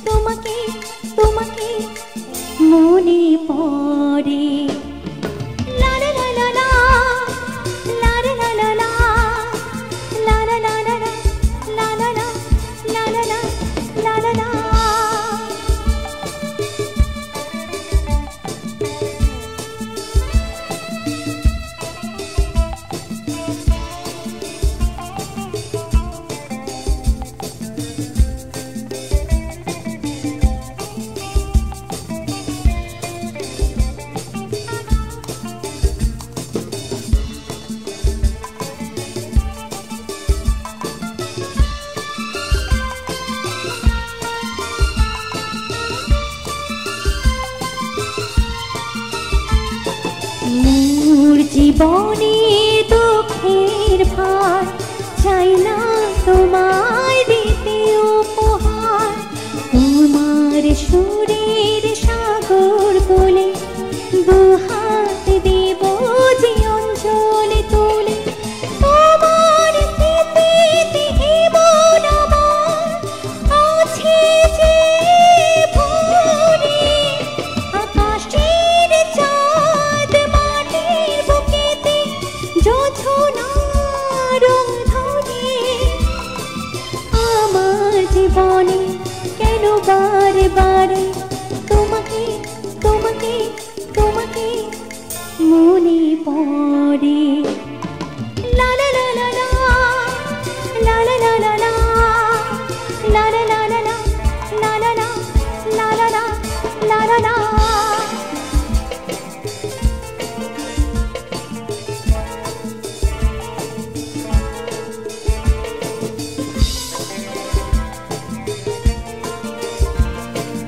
তোমাকে তোমাকে মনে পড়ে। লা লা লা লা লা, লা লা লা লা লা, লা লা লা লা লা, লা লা লা, লা লা লা, লা লা লা। জীবনে দুঃখের ভার চাই না তোমায় দিতে উপহার। তোমার সুরের সাগর বলে দুহাত দেব যে অঞ্চলে তোলে। তোমার স্মৃতিতে এমন আমার আছে যে ভরে। আকাশের চাঁদ মাটির বুকেতে যোছনার রং ধরে। আমার জীবনে কেন বারে বারে